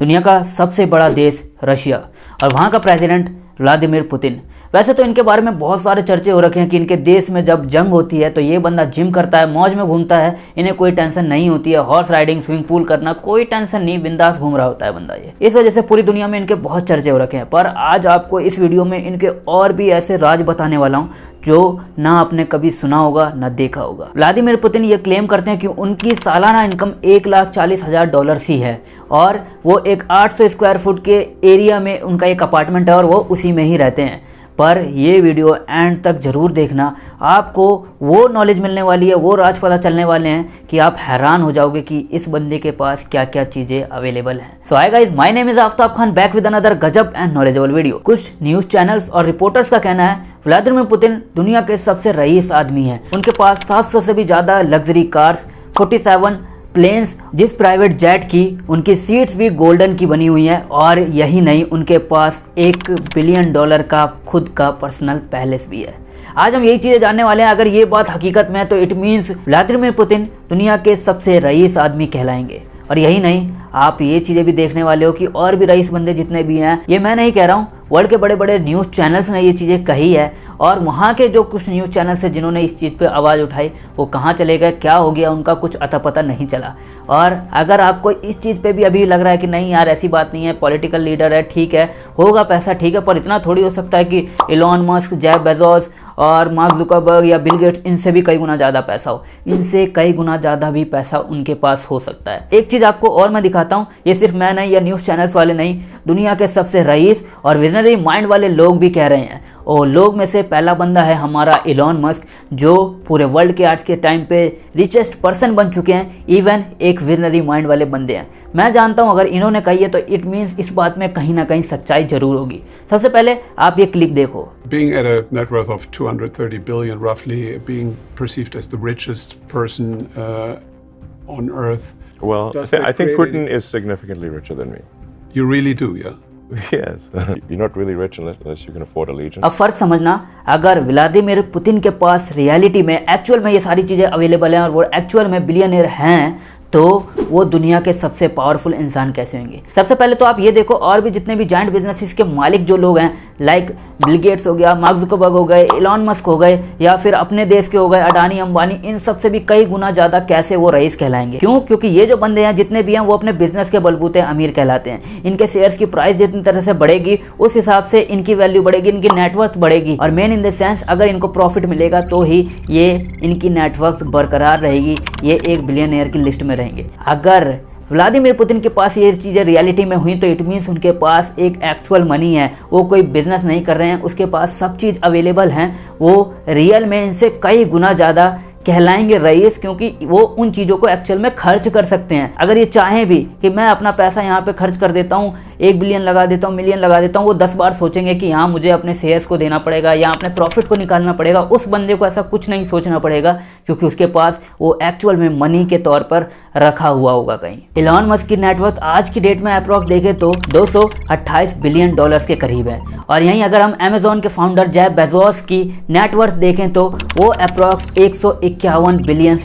दुनिया का सबसे बड़ा देश रशिया और वहाँ का प्रेसिडेंट व्लादिमीर पुतिन। वैसे तो इनके बारे में बहुत सारे चर्चे हो रखे हैं कि इनके देश में जब जंग होती है तो ये बंदा जिम करता है, मौज में घूमता है, इन्हें कोई टेंशन नहीं होती है। हॉर्स राइडिंग, स्विमिंग पूल करना, कोई टेंशन नहीं, बिंदास घूम रहा होता है बंदा ये। इस वजह से पूरी दुनिया में इनके बहुत चर्चे हो रखे हैं। पर आज आपको इस वीडियो में इनके और भी ऐसे राज बताने वाला हूँ जो ना आपने कभी सुना होगा ना देखा होगा। व्लादिमीर पुतिन ये क्लेम करते हैं कि उनकी सालाना इनकम $1,40,000 ही है और वो एक 800 स्क्वायर फुट के एरिया में उनका एक अपार्टमेंट है और वो उसी में ही रहते हैं। पर ये वीडियो एंड तक ज़रूर देखना, आपको वो नॉलेज मिलने वाली है, वो राज पता चलने वाले हैं कि आप हैरान हो जाओगे कि इस बंदे के पास क्या क्या चीज़ें अवेलेबल हैं। So hi guys, my name is Aftab Khan, back with another गजब एंड नॉलेजेबल वीडियो। कुछ न्यूज़ चैनल्स और रिपोर्टर्स का कहना है व्लादिमीर पुतिन दुनिया के सबसे रईस आदमी हैं। उनके पास 700 से भी ज़्यादा लग्जरी कार्स, 47 प्लेन्स, जिस प्राइवेट जेट की उनकी सीट्स भी गोल्डन की बनी हुई हैं। और यही नहीं, उनके पास $1 बिलियन का खुद का पर्सनल पैलेस भी है। आज हम यही चीज़ें जानने वाले हैं। अगर ये बात हकीकत में है तो इट मीन्स व्लादिमीर पुतिन दुनिया के सबसे रईस आदमी कहलाएंगे। और यही नहीं, आप ये चीज़ें भी देखने वाले हो कि और भी रईस बंदे जितने भी हैं, ये मैं नहीं कह रहा हूँ, वर्ल्ड के बड़े बड़े न्यूज़ चैनल्स ने ये चीज़ें कही है। और वहाँ के जो कुछ न्यूज़ चैनल्स हैं जिन्होंने इस चीज़ पे आवाज़ उठाई, वो कहाँ चले गए, क्या हो गया, उनका कुछ अता पता नहीं चला। और अगर आपको इस चीज़ पे भी अभी लग रहा है कि नहीं यार ऐसी बात नहीं है, पॉलिटिकल लीडर है, ठीक है, होगा पैसा, ठीक है, पर इतना थोड़ी हो सकता है कि इलॉन मस्क, जेफ बेजोस और मार्क जुकरबर्ग या बिल गेट्स, इनसे भी कई गुना ज़्यादा पैसा हो। इनसे कई गुना ज़्यादा भी पैसा उनके पास हो सकता है। एक चीज़ आपको और मैं दिखाता हूँ, ये सिर्फ मैं नहीं या न्यूज़ चैनल्स वाले नहीं, दुनिया के सबसे रईस और विजनरी माइंड वाले लोग भी कह रहे हैं। और लोग में से पहला बंदा है हमारा इलॉन मस्क, जो पूरे वर्ल्ड के आज के टाइम पे रिचेस्ट पर्सन बन चुके हैं। इवन एक विजनरी माइंड वाले बंदे हैं। मैं जानता हूं अगर इन्होंने कही है तो इट मीन्स इस बात में कहीं ना कहीं सच्चाई जरूर होगी। सबसे पहले आप ये क्लिप देखो। Being at a net worth of 230 billion, roughly, being perceived as the richest person on earth. Well, I think Putin is significantly richer than me. You really do, yeah? Yes. You're not really rich unless you can afford a legion. अब फर्क समझना, अगर Vladimir Putin के पास reality में actual में ये सारी चीज़ें अवेलेबल हैं और वो एक्चुअल में बिलियनर हैं, तो वो दुनिया के सबसे पावरफुल इंसान कैसे होंगे। सबसे पहले तो आप ये देखो, और भी जितने भी जायंट बिजनेसेस के मालिक जो लोग हैं, लाइक बिल गेट्स हो गया, मार्क जुकरबर्ग हो गए, इलॉन मस्क हो गए, या फिर अपने देश के हो गए अडानी अंबानी, इन सबसे भी कई गुना ज़्यादा कैसे वो रईस कहलाएंगे। क्यों? क्योंकि ये जो बंदे हैं जितने भी हैं वो अपने बिजनेस के बलबूते अमीर कहलाते हैं। इनके शेयर्स की प्राइस जितनी तरह से बढ़ेगी उस हिसाब से इनकी वैल्यू बढ़ेगी, इनकी नेटवर्थ बढ़ेगी। और मेन इन द सेंस, अगर इनको प्रॉफिट मिलेगा तो ही ये इनकी नेटवर्थ बरकरार रहेगी, ये एक बिलियनियर की लिस्ट में रहेंगे। अगर व्लादिमीर पुतिन के पास ये चीज़ें रियलिटी में हुई तो इट मीन्स उनके पास एक एक्चुअल मनी है, वो कोई बिजनेस नहीं कर रहे हैं, उसके पास सब चीज़ अवेलेबल हैं, वो रियल में इनसे कई गुना ज़्यादा कहलाएंगे रईस, क्योंकि वो उन चीज़ों को एक्चुअल में खर्च कर सकते हैं। अगर ये चाहें भी कि मैं अपना पैसा यहाँ पे खर्च कर देता हूँ, 1 बिलियन लगा देता हूँ, मिलियन लगा देता हूँ, वो 10 बार सोचेंगे कि यहाँ मुझे अपने शेयर्स को देना पड़ेगा या अपने प्रॉफिट को निकालना पड़ेगा। उस बंदे को ऐसा कुछ नहीं सोचना पड़ेगा, क्योंकि उसके पास वो एक्चुअल में मनी के तौर पर रखा हुआ होगा कहीं। इलॉन मस्क की नेटवर्थ आज की डेट में अप्रॉक्स देखें तो $228 बिलियन के करीब है। और यहीं अगर हम अमेजोन के फाउंडर जेफ बेजोस की नेटवर्थ देखें तो वो अप्रॉक्स $151 बिलियन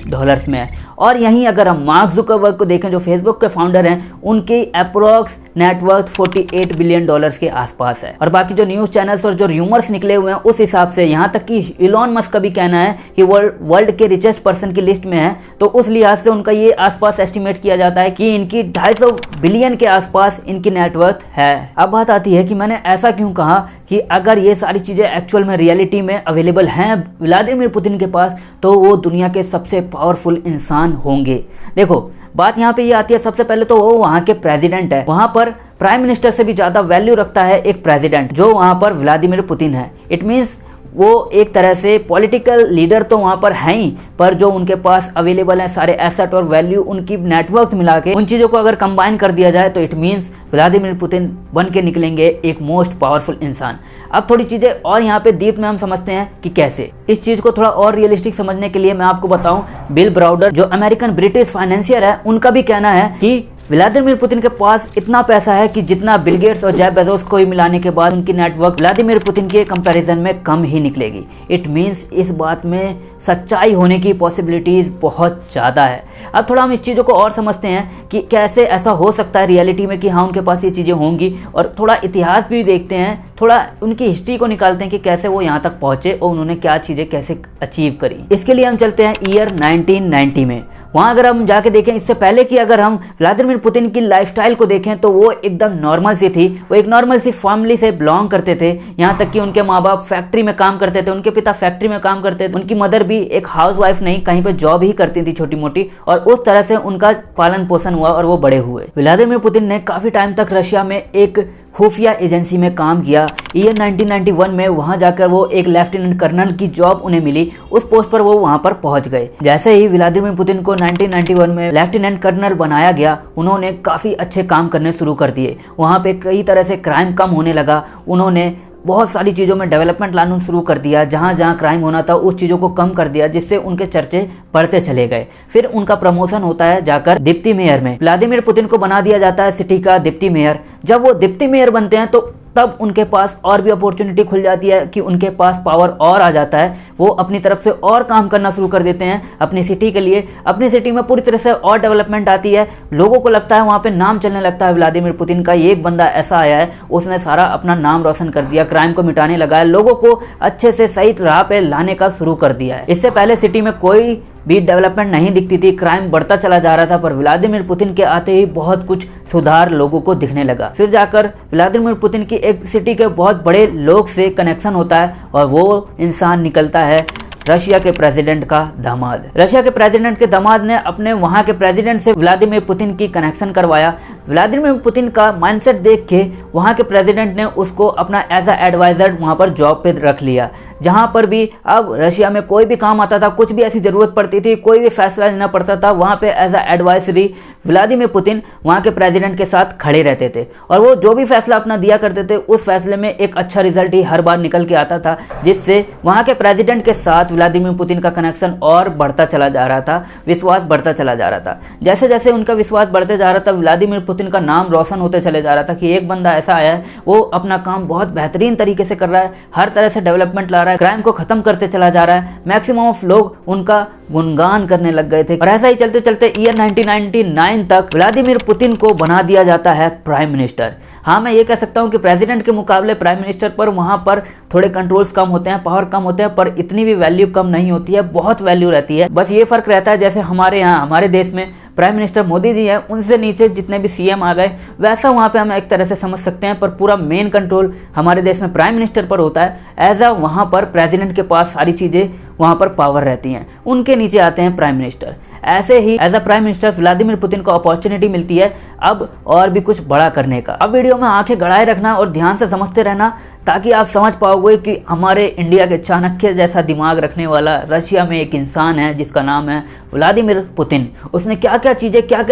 में है। और यहीं अगर हम मार्क जुकरबर्ग को देखें जो फेसबुक के फाउंडर हैं, उनकी अप्रॉक्स नेटवर्थ $48 बिलियन के आसपास है। और बाकी जो न्यूज़ चैनल्स और जो र्यूमर्स निकले हुए हैं उस हिसाब से, यहाँ तक कि इलॉन मस्क का भी कहना है कि वर्ल्ड के रिचेस्ट पर्सन की लिस्ट में है, तो उस लिहाज से उनका ये आसपास एस्टिमेट किया जाता है कि इनकी 250 बिलियन के आसपास इनकी नेटवर्थ है। अब बात आती है कि मैंने ऐसा क्यों कहा कि अगर ये सारी चीज़ें एक्चुअल में रियलिटी में अवेलेबल हैं व्लादिमीर पुतिन के पास, तो वो दुनिया के सबसे पावरफुल इंसान होंगे। देखो बात यहाँ पे ये आती है, सबसे पहले तो वो वहाँ के प्रेसिडेंट है। वहाँ पर प्राइम मिनिस्टर से भी ज़्यादा वैल्यू रखता है एक प्रेसिडेंट, जो वहाँ पर व्लादिमीर पुतिन है। इट मीन्स वो एक तरह से पॉलिटिकल लीडर तो वहाँ पर हैं ही, पर जो उनके पास अवेलेबल है सारे एसेट और वैल्यू, उनकी नेटवर्क मिला के उन चीज़ों को अगर कंबाइन कर दिया जाए तो इट मीन्स व्लादिमीर पुतिन बन के निकलेंगे एक मोस्ट पावरफुल इंसान। अब थोड़ी चीज़ें और यहाँ पे डीप में हम समझते हैं कि कैसे। इस चीज़ को थोड़ा और रियलिस्टिक समझने के लिए मैं आपको बताऊं, बिल ब्राउडर जो अमेरिकन ब्रिटिश फाइनेंशियर है, उनका भी कहना है कि व्लादिमीर पुतिन के पास इतना पैसा है कि जितना बिल गेट्स और जेफ बेजोस को ही मिलाने के बाद उनकी नेटवर्क व्लादिमीर पुतिन के कंपैरिजन में कम ही निकलेगी। इट मीन्स इस बात में सच्चाई होने की पॉसिबिलिटीज बहुत ज़्यादा है। अब थोड़ा हम इस चीज़ों को और समझते हैं कि कैसे ऐसा हो सकता है रियलिटी में कि हाँ उनके पास ये चीज़ें होंगी, और थोड़ा इतिहास भी देखते हैं, थोड़ा उनकी हिस्ट्री को निकालते हैं कि कैसे वो यहाँ तक पहुँचे और उन्होंने क्या चीज़ें कैसे अचीव करी। इसके लिए हम चलते हैं ईयर 1990 में। वहाँ अगर हम जाके देखें, इससे पहले कि अगर हम व्लादिमीर पुतिन की लाइफस्टाइल को देखें तो वो एकदम नॉर्मल सी थी। वो एक नॉर्मल सी फैमिली से बिलोंग करते थे। यहाँ तक कि उनके माँ बाप फैक्ट्री में काम करते थे, उनके पिता फैक्ट्री में काम करते थे, उनकी मदर भी एक हाउसवाइफ नहीं कहीं पे जॉब ही करती थी छोटी मोटी, और उस तरह से उनका पालन पोषण हुआ और वो बड़े हुए। व्लादिमीर पुतिन ने काफ़ी टाइम तक रशिया में एक खुफिया एजेंसी में काम किया। ईयर 1991 में वहां जाकर वो एक लेफ्टिनेंट कर्नल की जॉब उन्हें मिली, उस पोस्ट पर वो वहां पर पहुंच गए। जैसे ही व्लादिमीर पुतिन को 1991 में लेफ्टिनेंट कर्नल बनाया गया, उन्होंने काफ़ी अच्छे काम करने शुरू कर दिए। वहां पे कई तरह से क्राइम कम होने लगा। उन्होंने बहुत सारी चीज़ों में डेवलपमेंट लाना शुरू कर दिया। जहाँ जहाँ क्राइम होना था उस चीज़ों को कम कर दिया, जिससे उनके चर्चे बढ़ते चले गए। फिर उनका प्रमोशन होता है जाकर डिप्टी मेयर में। व्लादिमीर पुतिन को बना दिया जाता है सिटी का डिप्टी मेयर। जब वो डिप्टी मेयर बनते हैं तो तब उनके पास और भी अपॉर्चुनिटी खुल जाती है कि उनके पास पावर और आ जाता है। वो अपनी तरफ से और काम करना शुरू कर देते हैं अपनी सिटी के लिए। अपनी सिटी में पूरी तरह से और डेवलपमेंट आती है। लोगों को लगता है, वहाँ पे नाम चलने लगता है व्लादिमीर पुतिन का, ये एक बंदा ऐसा आया है उसने सारा अपना नाम रोशन कर दिया, क्राइम को मिटाने लगा है, लोगों को अच्छे से सही राह पे लाने का शुरू कर दिया है। इससे पहले सिटी में कोई भी डेवलपमेंट नहीं दिखती थी, क्राइम बढ़ता चला जा रहा था, पर व्लादिमीर पुतिन के आते ही बहुत कुछ सुधार लोगों को दिखने लगा। फिर जाकर व्लादिमीर पुतिन की एक सिटी के बहुत बड़े लोग से कनेक्शन होता है और वो इंसान निकलता है रशिया के प्रेसिडेंट का दामाद। रशिया के प्रेसिडेंट के दामाद ने अपने वहाँ के प्रेसिडेंट से व्लादिमीर पुतिन की कनेक्शन करवाया। व्लादिमीर पुतिन का माइंडसेट देख के वहाँ के प्रेसिडेंट ने उसको अपना एज अ एडवाइज़र वहाँ पर जॉब पे रख लिया। जहाँ पर भी अब रशिया में कोई भी काम आता था, कुछ भी ऐसी ज़रूरत पड़ती थी, कोई भी फैसला लेना पड़ता था, वहाँ पे as a advisory Vladimir Putin वहाँ के प्रेसिडेंट के साथ खड़े रहते थे। और वो जो भी फैसला अपना दिया करते थे उस फैसले में एक अच्छा रिजल्ट ही हर बार निकल के आता था, जिससे वहाँ के प्रेसिडेंट के साथ व्लादिमीर पुतिन का कनेक्शन और बढ़ता चला जा रहा था, विश्वास बढ़ता चला जा रहा था। जैसे जैसे उनका विश्वास बढ़ते जा रहा था, व्लादिमीर पुतिन का नाम रोशन होते चले जा रहा था कि एक बंदा ऐसा आया है, वो अपना काम बहुत बेहतरीन तरीके से कर रहा है, हर तरह से डेवलपमेंट ला रहा है, क्राइम को खत्म करते चला जा रहा है। मैक्सिमम ऑफ लोग उनका गुणगान करने लग गए थे। और ऐसा ही चलते चलते ईयर 1999 तक व्लादिमीर पुतिन को बना दिया जाता है प्राइम मिनिस्टर। हाँ, मैं ये कह सकता हूँ कि प्रेसिडेंट के मुकाबले प्राइम मिनिस्टर पर वहाँ पर थोड़े कंट्रोल्स कम होते हैं, पावर कम होते हैं, पर इतनी भी वैल्यू कम नहीं होती है, बहुत वैल्यू रहती है। बस ये फर्क रहता है, जैसे हमारे यहाँ हमारे देश में प्राइम मिनिस्टर मोदी जी हैं, उनसे नीचे जितने भी सीएम आ गए, वैसा वहाँ पे हम एक तरह से समझ सकते हैं। पर पूरा मेन कंट्रोल हमारे देश में प्राइम मिनिस्टर पर होता है। एज अ वहाँ पर प्रेसिडेंट के पास सारी चीज़ें वहाँ पर पावर रहती हैं, उनके नीचे आते हैं प्राइम मिनिस्टर। ऐसे ही as a prime minister Vladimir Putin को अपॉर्चुनिटी मिलती है अब और भी कुछ बड़ा करने का। अब वीडियो में आंखें गड़ाए रखना और ध्यान से समझते रहना, ताकि आप समझ पाओगे कि हमारे इंडिया के चाणक्य जैसा दिमाग रखने वाला रशिया में एक इंसान है जिसका नाम है व्लादिमीर पुतिन। उसने क्या क्या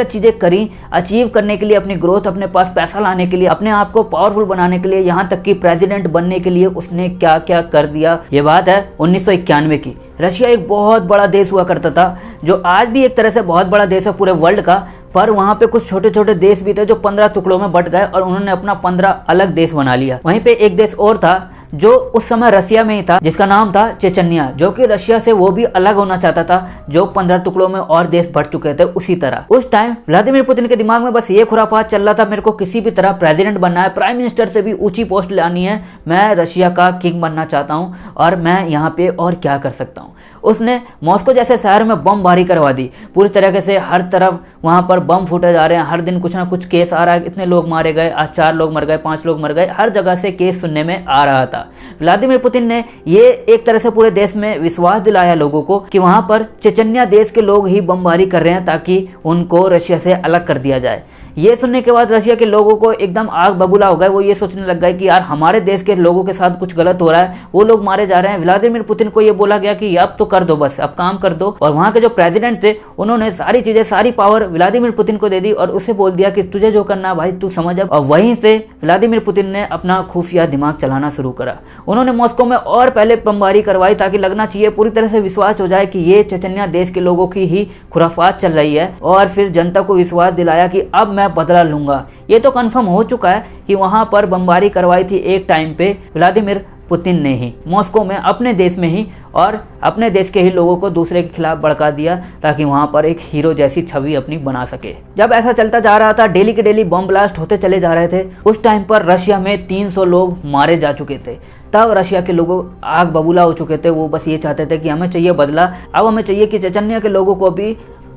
चीज़ें करी अचीव करने के लिए, अपनी ग्रोथ, अपने पास पैसा लाने के लिए, अपने आप को पावरफुल बनाने के लिए, यहाँ तक कि प्रेसिडेंट बनने के लिए उसने क्या क्या कर दिया। ये बात है 1991 की। रशिया एक बहुत बड़ा देश हुआ करता था, जो आज भी एक तरह से बहुत बड़ा देश है पूरे वर्ल्ड का, पर वहाँ पे कुछ छोटे छोटे देश भी थे जो 15 टुकड़ों में बट गए और उन्होंने अपना 15 अलग देश बना लिया। वहीं पे एक देश और था जो उस समय रशिया में ही था, जिसका नाम था चेचन्या, जो कि रशिया से वो भी अलग होना चाहता था, जो 15 टुकड़ों में और देश बट चुके थे उसी तरह। उस टाइम व्लादिमीर पुतिन के दिमाग में बस ये खुराफात चल रहा था, मेरे को किसी भी तरह प्रेसिडेंट बनना है, प्राइम मिनिस्टर से भी ऊंची पोस्ट लानी है, मैं रशिया का किंग बनना चाहता हूँ और मैं यहाँ पे और क्या कर सकता हूँ। उसने मॉस्को जैसे शहर में बमबारी करवा दी पूरी तरीके से, हर तरफ वहाँ पर बम फूटे जा रहे हैं, हर दिन कुछ ना कुछ केस आ रहा है, इतने लोग मारे गए, आज 4 लोग मर गए, 5 लोग मर गए, हर जगह से केस सुनने में आ रहा था। व्लादिमीर पुतिन ने ये एक तरह से पूरे देश में विश्वास दिलाया लोगों को कि वहाँ पर चेचन्या देश के लोग ही बमबारी कर रहे हैं ताकि उनको रशिया से अलग कर दिया जाए। ये सुनने के बाद रशिया के लोगों को एकदम आग बबूला हो गए। वो ये सोचने लग गए कि यार हमारे देश के लोगों के साथ कुछ गलत हो रहा है, वो लोग मारे जा रहे हैं। व्लादिमीर पुतिन को ये बोला गया कि अब तो कर दो, बस अब काम कर दो। और वहाँ के जो प्रेसिडेंट थे उन्होंने सारी चीजें, सारी पावर व्लादिमीर पुतिन को दे दी और उससे बोल दिया कि तुझे जो करना भाई तू समझ अब। और वहीं से व्लादिमीर पुतिन ने अपना खुफिया दिमाग चलाना शुरू करा। उन्होंने मॉस्को में और पहले बमबारी करवाई ताकि लगना चाहिए पूरी तरह से विश्वास हो जाए कि ये चेचन्या देश के लोगों की ही खुराफात चल रही है, और फिर जनता को विश्वास दिलाया कि अब मैं मैं बदला लूँगा। ये तो कन्फर्म हो चुका है कि वहाँ पर बमबारी करवाई थी एक टाइम पे व्लादिमीर पुतिन ने ही, मॉस्को में, अपने देश में ही, और अपने देश के ही लोगों को दूसरे के खिलाफ भड़का दिया ताकि वहाँ पर एक हीरो जैसी छवि अपनी बना सके। जब ऐसा चलता जा रहा था, डेली के डेली बम ब्लास्ट होते चले जा रहे थे, उस टाइम पर रशिया में 300 लोग मारे जा चुके थे। तब रशिया के लोगों आग बबूला हो चुके थे। वो बस ये चाहते थे कि हमें चाहिए बदला, अब हमें चाहिए कि चेचन्या के लोगों को भी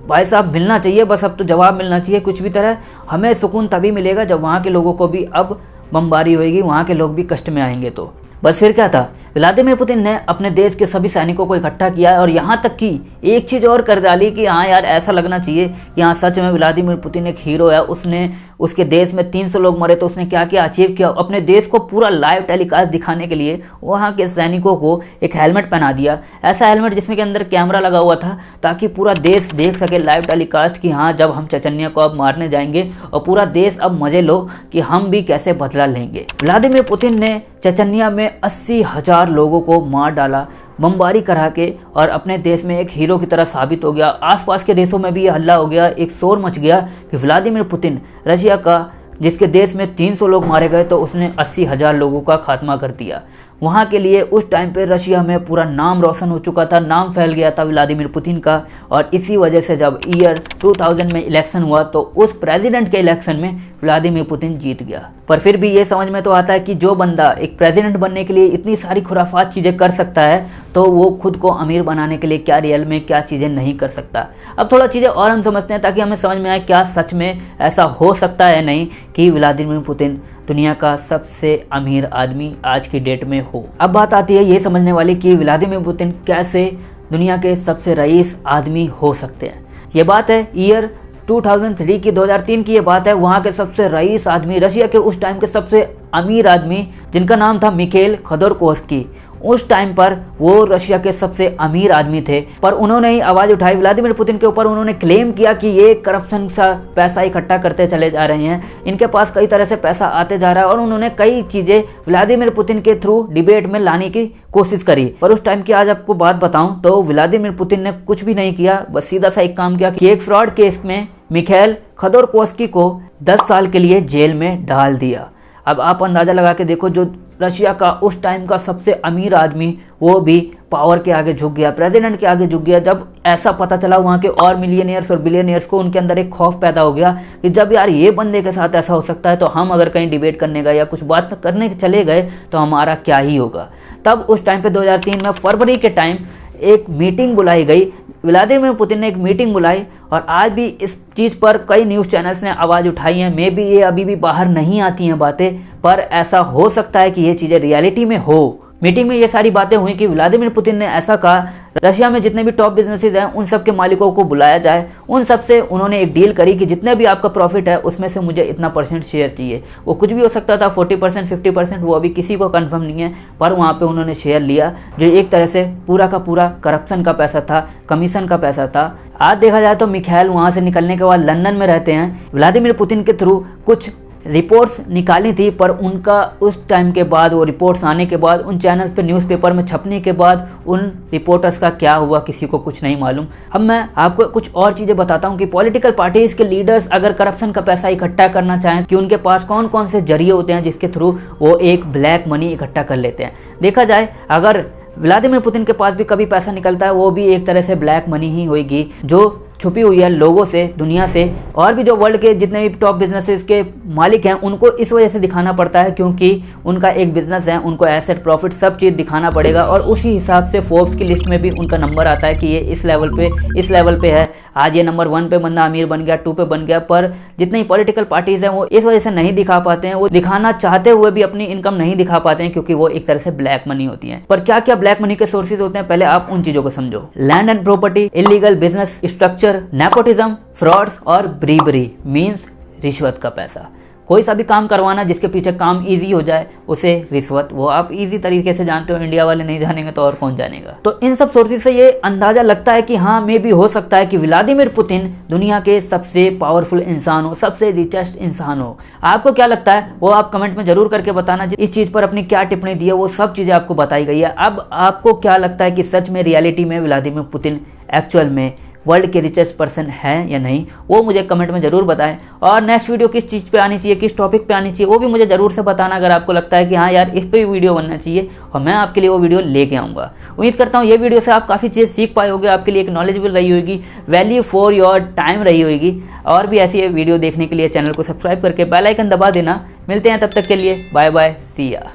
भाई साहब मिलना चाहिए, बस अब तो जवाब मिलना चाहिए कुछ भी तरह। हमें सुकून तभी मिलेगा जब वहाँ के लोगों को भी अब बमबारी होएगी, वहाँ के लोग भी कष्ट में आएंगे। तो बस फिर क्या था, व्लादिमीर पुतिन ने अपने देश के सभी सैनिकों को इकट्ठा किया और यहाँ तक कि एक चीज़ और कर डाली कि हाँ यार, ऐसा लगना चाहिए कि हाँ सच में व्लादिमीर पुतिन एक हीरो है। उसने उसके देश में 300 लोग मरे तो उसने क्या क्या अचीव किया। अपने देश को पूरा लाइव टेलीकास्ट दिखाने के लिए वहाँ के सैनिकों को एक हेलमेट पहना दिया, ऐसा हेलमेट जिसमें के अंदर कैमरा लगा हुआ था, ताकि पूरा देश देख सके लाइव टेलीकास्ट कि हाँ जब हम चेचन्या को अब मारने जाएंगे और पूरा देश अब मजे लो कि हम भी कैसे बदला लेंगे। व्लादिमीर पुतिन ने चेचन्या में 80,000 लोगों को मार डाला, बमबारी करा के, और अपने देश में एक हीरो की तरह साबित हो गया। आसपास के देशों में भी ये हल्ला हो गया, एक शोर मच गया कि व्लादिमीर पुतिन, रशिया का जिसके देश में 300 लोग मारे गए, तो उसने 80,000 लोगों का खात्मा कर दिया। वहाँ के लिए उस टाइम पे रशिया में पूरा नाम रोशन हो चुका था, नाम फैल गया था व्लादिमीर पुतिन का। और इसी वजह से जब ईयर 2000 में इलेक्शन हुआ तो उस प्रेसिडेंट के इलेक्शन में व्लादिमीर पुतिन जीत गया। पर फिर भी ये समझ में तो आता है कि जो बंदा एक प्रेसिडेंट बनने के लिए इतनी सारी खुराफात चीज़ें कर सकता है, तो वो खुद को अमीर बनाने के लिए क्या रियल में क्या चीज़ें नहीं कर सकता। अब थोड़ा चीज़ें और हम समझते हैं ताकि हमें समझ में आए क्या सच में ऐसा हो सकता है नहीं कि व्लादिमीर पुतिन दुनिया का सबसे अमीर आदमी आज की डेट में हो। अब बात आती है ये समझने वाली कि व्लादिमीर पुतिन कैसे दुनिया के सबसे रईस आदमी हो सकते हैं। ये बात है ईयर 2003 की, 2003 की ये बात है। वहाँ के सबसे रईस आदमी, रशिया के उस टाइम के सबसे अमीर आदमी, जिनका नाम था मिखेल खोदोरकोव्स्की, उस टाइम पर वो रशिया के सबसे अमीर आदमी थे। पर उन्होंने ही आवाज़ उठाई व्लादिमीर पुतिन के ऊपर। उन्होंने क्लेम किया कि ये करप्शन सा पैसा इकट्ठा करते चले जा रहे हैं, इनके पास कई तरह से पैसा आते जा रहा है। और उन्होंने कई चीज़ें व्लादिमीर पुतिन के थ्रू डिबेट में लाने की कोशिश करी। पर उस टाइम की आज आपको बात बताऊं तो व्लादिमीर पुतिन ने कुछ भी नहीं किया, बस सीधा सा एक काम किया कि एक फ्रॉड केस में मिखेल खोदोरकोव्स्की को 10 साल के लिए जेल में डाल दिया। अब आप अंदाज़ा लगा के देखो, जो रशिया का उस टाइम का सबसे अमीर आदमी, वो भी पावर के आगे झुक गया, प्रेसिडेंट के आगे झुक गया। जब ऐसा पता चला वहाँ के और मिलियनियर्स और बिलियनियर्स को, उनके अंदर एक खौफ पैदा हो गया कि जब यार ये बंदे के साथ ऐसा हो सकता है, तो हम अगर कहीं डिबेट करने गए या कुछ बात करने चले गए तो हमारा क्या ही होगा। तब उस टाइम पे 2003 में फरवरी के टाइम एक मीटिंग बुलाई गई, व्लादिमीर पुतिन ने एक मीटिंग बुलाई। और आज भी इस चीज़ पर कई न्यूज़ चैनल्स ने आवाज़ उठाई है। मे बी ये अभी भी बाहर नहीं आती हैं बातें, पर ऐसा हो सकता है कि ये चीज़ें रियलिटी में हो। मीटिंग में ये सारी बातें हुई कि व्लादिमीर पुतिन ने ऐसा कहा, रशिया में जितने भी टॉप बिजनेसेस हैं उन सब के मालिकों को बुलाया जाए। उन सब से उन्होंने एक डील करी कि जितने भी आपका प्रॉफिट है उसमें से मुझे इतना % शेयर चाहिए। वो कुछ भी हो सकता था, 40%, 50%, वो अभी किसी को कंफर्म नहीं है। पर वहाँ पे उन्होंने शेयर लिया, जो एक तरह से पूरा का पूरा करप्शन का पैसा था, कमीशन का पैसा था। आज देखा जाए तो मिखेल वहाँ से निकलने के बाद लंदन में रहते हैं। व्लादिमीर पुतिन के थ्रू कुछ रिपोर्ट्स निकाली थी, पर उनका उस टाइम के बाद, वो रिपोर्ट्स आने के बाद, उन चैनल्स पे न्यूज़पेपर में छपने के बाद, उन रिपोर्टर्स का क्या हुआ किसी को कुछ नहीं मालूम। अब मैं आपको कुछ और चीज़ें बताता हूँ कि पॉलिटिकल पार्टीज के लीडर्स अगर करप्शन का पैसा इकट्ठा करना चाहें कि उनके पास कौन कौन से जरिए होते हैं जिसके थ्रू वो एक ब्लैक मनी इकट्ठा कर लेते हैं। देखा जाए अगर व्लादिमीर पुतिन के पास भी कभी पैसा निकलता है, वो भी एक तरह से ब्लैक मनी ही होगी जो छुपी हुई है लोगों से, दुनिया से। और भी जो वर्ल्ड के जितने भी टॉप बिजनेसेस के मालिक हैं उनको इस वजह से दिखाना पड़ता है क्योंकि उनका एक बिजनेस है, उनको एसेट, प्रॉफिट सब चीज़ दिखाना पड़ेगा। और उसी हिसाब से फोर्ब्स की लिस्ट में भी उनका नंबर आता है कि ये इस लेवल पे है। आज ये नंबर 1 पे बंदा अमीर बन गया, 2 पे बन गया। पर जितनी पॉलिटिकल पार्टीज हैं वो इस वजह से नहीं दिखा पाते हैं, वो दिखाना चाहते हुए भी अपनी इनकम नहीं दिखा पाते हैं क्योंकि वो एक तरह से ब्लैक मनी होती है। पर क्या क्या ब्लैक मनी के सोर्सेज होते हैं, पहले आप उन चीज़ों को समझो। Land and property, illegal business structure, nepotism, frauds और ब्रीबरी मीन्स रिश्वत का पैसा। कोई सा भी काम करवाना जिसके पीछे काम इजी हो जाए उसे रिश्वत, वो आप इजी तरीके से जानते हो, इंडिया वाले नहीं जानेंगे तो और कौन जानेगा। तो इन सब सोर्सेज से ये अंदाजा लगता है कि हाँ मे भी हो सकता है कि व्लादिमीर पुतिन दुनिया के सबसे पावरफुल इंसान हो, सबसे रिचेस्ट इंसान हो। आपको क्या लगता है वो आप कमेंट में जरूर करके बताना। इस चीज़ पर अपनी क्या टिप्पणी दी है वो सब चीज़ें आपको बताई गई है। अब आपको क्या लगता है कि सच में रियलिटी में व्लादिमीर पुतिन एक्चुअल में वर्ल्ड के रिचेस्ट पर्सन है या नहीं, वो मुझे कमेंट में ज़रूर बताएं। और नेक्स्ट वीडियो किस चीज़ पे आनी चाहिए, किस टॉपिक पे आनी चाहिए, वो भी मुझे ज़रूर से बताना अगर आपको लगता है कि हाँ यार इस पर भी वीडियो बनना चाहिए, और मैं आपके लिए वो वीडियो लेके आऊँगा। उम्मीद करता हूँ ये वीडियो से आप काफ़ी चीज़ सीख पाए होगे, आपके लिए एक नॉलेजेबल रही होगी, वैल्यू फॉर योर टाइम रही होगी। और भी ऐसी वीडियो देखने के लिए चैनल को सब्सक्राइब करके बेल आइकन दबा देना। मिलते हैं तब तक के लिए, बाय बाय, सी या।